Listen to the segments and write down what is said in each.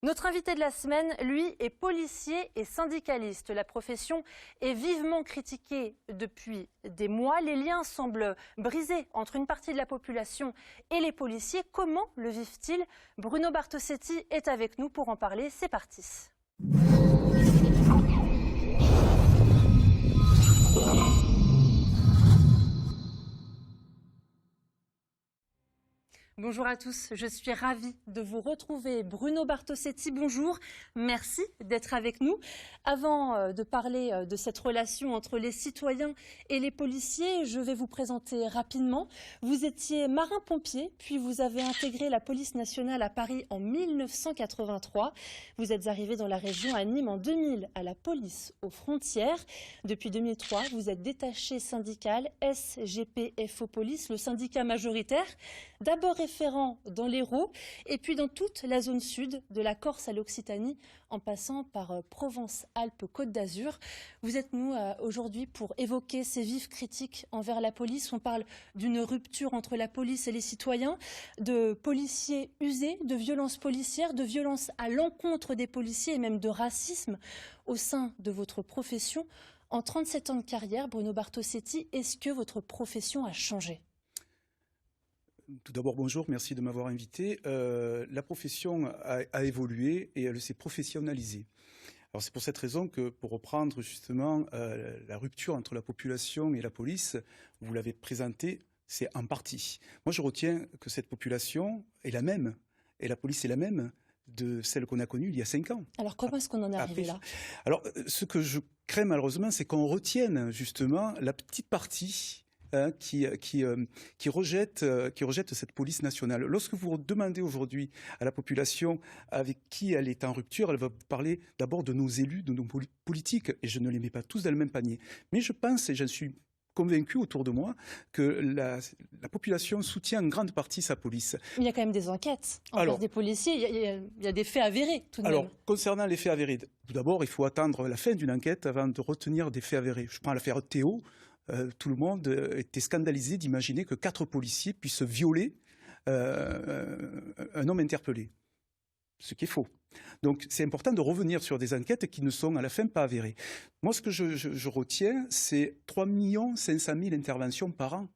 Notre invité de la semaine, lui, est policier et syndicaliste. La profession est vivement critiquée depuis des mois. Les liens semblent brisés entre une partie de la population et les policiers. Comment le vivent-ils? Bruno Bartosetti est avec nous pour en parler. C'est parti. Bonjour à tous, je suis ravie de vous retrouver. Bruno Bartosetti, bonjour, merci d'être avec nous. Avant de parler de cette relation entre les citoyens et les policiers, je vais vous présenter rapidement. Vous étiez marin-pompier, puis vous avez intégré la police nationale à Paris en 1983. Vous êtes arrivé dans la région à Nîmes en 2000 à la police aux frontières. Depuis 2003, vous êtes détaché syndical SGPFO Police, le syndicat majoritaire. D'abord référent dans l'Hérault et puis dans toute la zone sud, de la Corse à l'Occitanie, en passant par Provence-Alpes-Côte d'Azur. Vous êtes nous aujourd'hui pour évoquer ces vives critiques envers la police. On parle d'une rupture entre la police et les citoyens, de policiers usés, de violences policières, de violences à l'encontre des policiers et même de racisme au sein de votre profession. En 37 ans de carrière, Bruno Bartosetti, est-ce que votre profession a changé ? Tout d'abord, bonjour, merci de m'avoir invité. La profession a évolué et elle s'est professionnalisée. Alors c'est pour cette raison que, pour reprendre justement la rupture entre la population et la police, vous l'avez présenté, c'est en partie. Moi je retiens que cette population est la même, et la police est la même de celle qu'on a connue il y a 5 ans. Alors comment est-ce qu'on en est arrivé là ? Alors ce que je crains malheureusement, c'est qu'on retienne justement la petite partie qui rejette cette police nationale. Lorsque vous demandez aujourd'hui à la population avec qui elle est en rupture, elle va vous parler d'abord de nos élus, de nos politiques, et je ne les mets pas tous dans le même panier. Mais je pense, et j'en suis convaincu autour de moi, que la population soutient en grande partie sa police. Il y a quand même des enquêtes envers des policiers, il y a des faits avérés tout de même. Alors, concernant les faits avérés, tout d'abord, il faut attendre la fin d'une enquête avant de retenir des faits avérés. Je prends l'affaire Théo. Tout le monde était scandalisé d'imaginer que 4 policiers puissent violer un homme interpellé, ce qui est faux. Donc c'est important de revenir sur des enquêtes qui ne sont à la fin pas avérées. Moi ce que je retiens, c'est 3 500 000 interventions par an.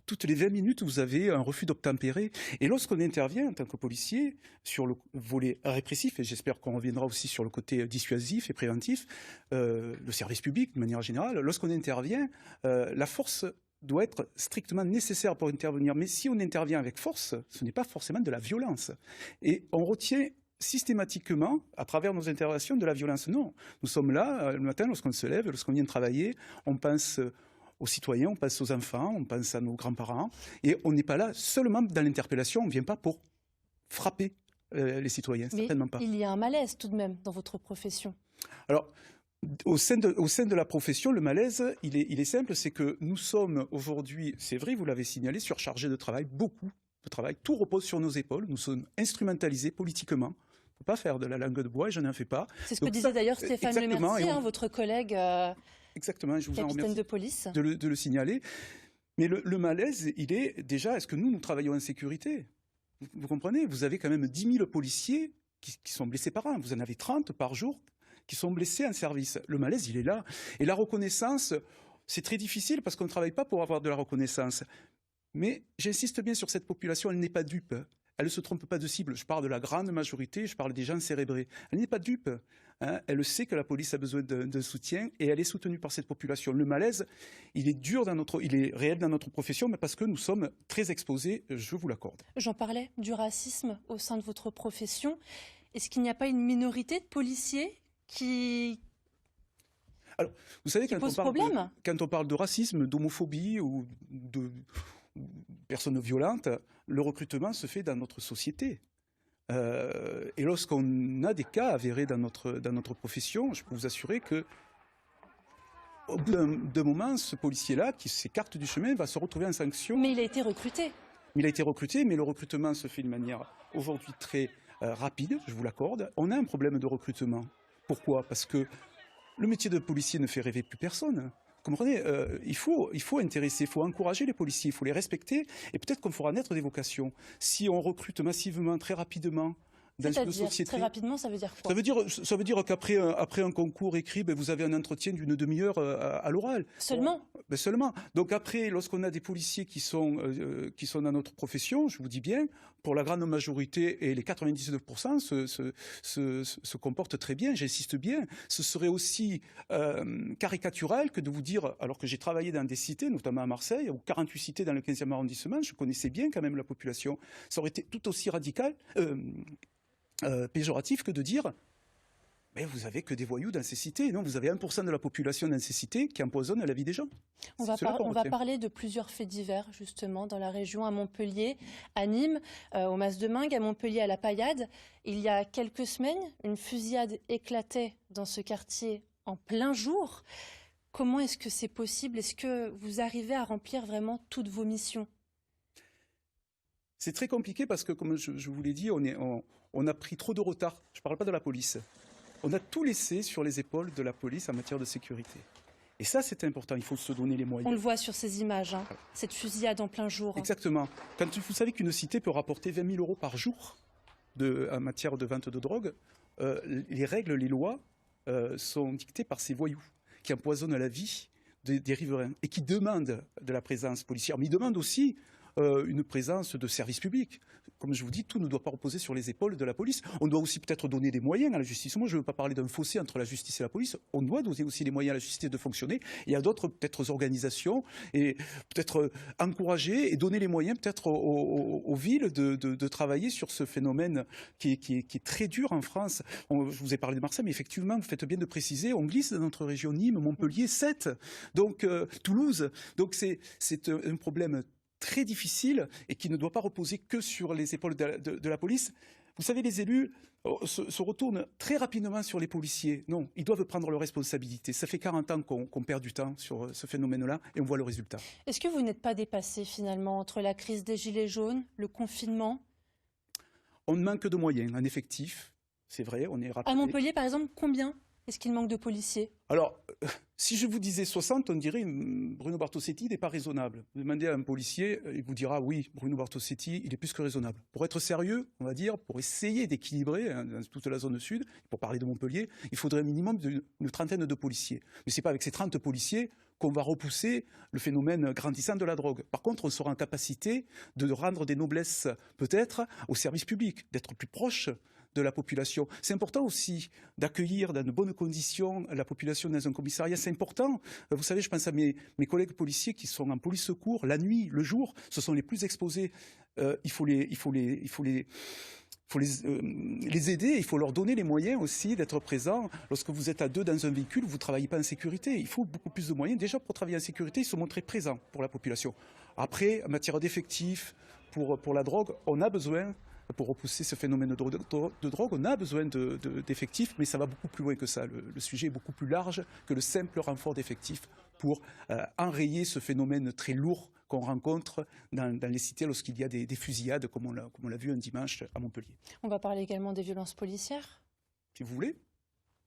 Toutes les 20 minutes, vous avez un refus d'obtempérer. Et lorsqu'on intervient en tant que policier sur le volet répressif, et j'espère qu'on reviendra aussi sur le côté dissuasif et préventif, le service public de manière générale, lorsqu'on intervient, la force doit être strictement nécessaire pour intervenir. Mais si on intervient avec force, ce n'est pas forcément de la violence. Et on retient systématiquement, à travers nos interventions, de la violence. Non, nous sommes là, le matin, lorsqu'on se lève, lorsqu'on vient travailler, on pense aux citoyens, on pense aux enfants, on pense à nos grands-parents, et on n'est pas là seulement dans l'interpellation, on ne vient pas pour frapper les citoyens, certainement pas. Il y a un malaise tout de même dans votre profession. Alors, au sein de la profession, le malaise, il est simple, c'est que nous sommes aujourd'hui, c'est vrai, vous l'avez signalé, surchargés de travail, beaucoup de travail, tout repose sur nos épaules, nous sommes instrumentalisés politiquement. On ne peut pas faire de la langue de bois, et je n'en fais pas. C'est ce que disait d'ailleurs Stéphane Lemercier, votre collègue. Exactement, je vous en remercie de police. de le signaler. Mais le malaise, il est déjà, est-ce que nous travaillons en sécurité? Vous comprenez? Vous avez quand même 10 000 policiers qui sont blessés par an. Vous en avez 30 par jour qui sont blessés en service. Le malaise, il est là. Et la reconnaissance, c'est très difficile parce qu'on ne travaille pas pour avoir de la reconnaissance. Mais j'insiste bien sur cette population, elle n'est pas dupe. Elle ne se trompe pas de cible. Je parle de la grande majorité, je parle des gens cérébrés. Elle n'est pas dupe. Hein. Elle sait que la police a besoin d'un soutien et elle est soutenue par cette population. Le malaise, il est réel dans notre profession, mais parce que nous sommes très exposés, je vous l'accorde. J'en parlais du racisme au sein de votre profession. Est-ce qu'il n'y a pas une minorité de policiers qui Alors, vous savez, quand on parle de racisme, d'homophobie ou de personnes violentes, le recrutement se fait dans notre société. Et lorsqu'on a des cas avérés dans notre profession, je peux vous assurer que au bout d'un moment, ce policier-là, qui s'écarte du chemin, va se retrouver en sanction. Mais il a été recruté. Il a été recruté, mais le recrutement se fait de manière aujourd'hui très rapide, je vous l'accorde. On a un problème de recrutement. Pourquoi? Parce que le métier de policier ne fait rêver plus personne. Vous comprenez, il faut intéresser, il faut encourager les policiers, il faut les respecter, et peut-être qu'on fera naître des vocations. Si on recrute massivement, très rapidement, dans une C'est-à-dire, société. très rapidement, ça veut dire quoi? Ça veut dire qu'après un concours écrit, vous avez un entretien d'une demi-heure à l'oral. Seulement? Seulement. Donc après, lorsqu'on a des policiers qui sont dans notre profession, je vous dis bien, pour la grande majorité et les 99% se comportent très bien, j'insiste bien. Ce serait aussi caricatural que de vous dire, alors que j'ai travaillé dans des cités, notamment à Marseille, ou 48 cités dans le 15e arrondissement, je connaissais bien quand même la population, ça aurait été tout aussi radical, péjoratif que de dire mais vous avez que des voyous dans ces cités. Non, vous avez 1% de la population dans ces cités qui empoisonne la vie des gens. On va parler de plusieurs faits divers, justement, dans la région, à Montpellier, à Nîmes, au Mas-de-Mingue, à Montpellier, à La Paillade. Il y a quelques semaines, une fusillade éclatait dans ce quartier en plein jour. Comment est-ce que c'est possible? Est-ce que vous arrivez à remplir vraiment toutes vos missions? C'est très compliqué parce que, comme je vous l'ai dit, on a pris trop de retard. Je ne parle pas de la police. On a tout laissé sur les épaules de la police en matière de sécurité. Et ça, c'est important, il faut se donner les moyens. On le voit sur ces images, hein, cette fusillade en plein jour. Exactement. Quand vous savez qu'une cité peut rapporter 20 000 € par jour en matière de vente de drogue, les règles, les lois sont dictées par ces voyous qui empoisonnent la vie des riverains et qui demandent de la présence policière. Mais ils demandent aussi une présence de service public. Comme je vous dis, tout ne doit pas reposer sur les épaules de la police. On doit aussi peut-être donner des moyens à la justice. Moi, je ne veux pas parler d'un fossé entre la justice et la police. On doit donner aussi les moyens à la justice de fonctionner. Il y a d'autres peut-être organisations et peut-être encourager et donner les moyens peut-être aux villes de travailler sur ce phénomène qui est très dur en France. Je vous ai parlé de Marseille, mais effectivement, vous faites bien de préciser, on glisse dans notre région Nîmes, Montpellier, 7, donc Toulouse. Donc c'est un problème très difficile et qui ne doit pas reposer que sur les épaules de la police. Vous savez, les élus se retournent très rapidement sur les policiers. Non, ils doivent prendre leurs responsabilités. Ça fait 40 ans qu'on perd du temps sur ce phénomène-là et on voit le résultat. Est-ce que vous n'êtes pas dépassé finalement entre la crise des Gilets jaunes, le confinement? On manque de moyens, en effectif. C'est vrai, on est rappelé. À Montpellier, par exemple, combien est-ce qu'il manque de policiers? Alors, si je vous disais 60, on dirait Bruno Bartosetti n'est pas raisonnable. Vous demandez à un policier, il vous dira oui, Bruno Bartosetti, il est plus que raisonnable. Pour être sérieux, on va dire, pour essayer d'équilibrer dans toute la zone sud, pour parler de Montpellier, il faudrait un minimum d'une trentaine de policiers. Mais ce n'est pas avec ces 30 policiers qu'on va repousser le phénomène grandissant de la drogue. Par contre, on sera en capacité de rendre des noblesses, peut-être, au service public, d'être plus proche de la population. C'est important aussi d'accueillir dans de bonnes conditions la population dans un commissariat. C'est important. Vous savez, je pense à mes collègues policiers qui sont en police secours, la nuit, le jour, ce sont les plus exposés. Il faut les aider, il faut leur donner les moyens aussi d'être présents. Lorsque vous êtes à deux dans un véhicule, vous ne travaillez pas en sécurité. Il faut beaucoup plus de moyens. Déjà, pour travailler en sécurité, il faut se montrer présent pour la population. Après, en matière d'effectifs, pour la drogue, on a besoin, pour repousser ce phénomène de drogue, on a besoin d'effectifs, mais ça va beaucoup plus loin que ça. Le sujet est beaucoup plus large que le simple renfort d'effectifs pour enrayer ce phénomène très lourd qu'on rencontre dans les cités lorsqu'il y a des fusillades, comme on l'a vu un dimanche à Montpellier. On va parler également des violences policières. Si vous voulez.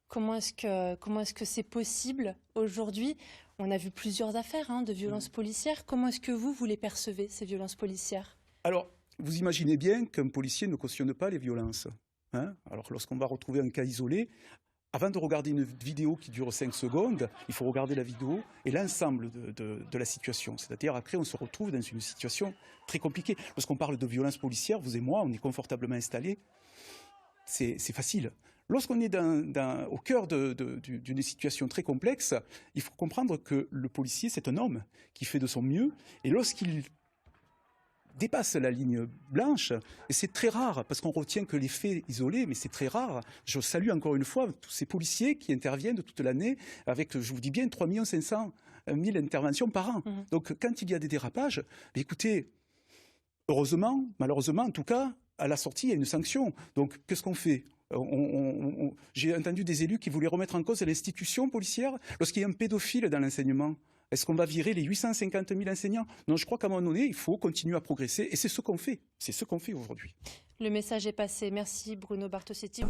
Comment est-ce que c'est possible aujourd'hui? On a vu plusieurs affaires de violences policières. Comment est-ce que vous les percevez, ces violences policières? Alors, vous imaginez bien qu'un policier ne cautionne pas les violences. Alors, lorsqu'on va retrouver un cas isolé, avant de regarder une vidéo qui dure 5 secondes, il faut regarder la vidéo et l'ensemble de la situation. C'est-à-dire, après, on se retrouve dans une situation très compliquée. Lorsqu'on parle de violence policière, vous et moi, on est confortablement installés. C'est facile. Lorsqu'on est au cœur d'une situation très complexe, il faut comprendre que le policier, c'est un homme qui fait de son mieux. Et lorsqu'il dépasse la ligne blanche, et c'est très rare, parce qu'on retient que les faits isolés, mais c'est très rare. Je salue encore une fois tous ces policiers qui interviennent toute l'année avec, je vous dis bien, 3 500 000 interventions par an. Donc quand il y a des dérapages, écoutez, heureusement, malheureusement en tout cas, à la sortie, il y a une sanction. Donc qu'est-ce qu'on fait ? J'ai entendu des élus qui voulaient remettre en cause l'institution policière lorsqu'il y a un pédophile dans l'enseignement. Est-ce qu'on va virer les 850 000 enseignants? Non, je crois qu'à un moment donné, il faut continuer à progresser. Et c'est ce qu'on fait. C'est ce qu'on fait aujourd'hui. Le message est passé. Merci Bruno Bartosetti.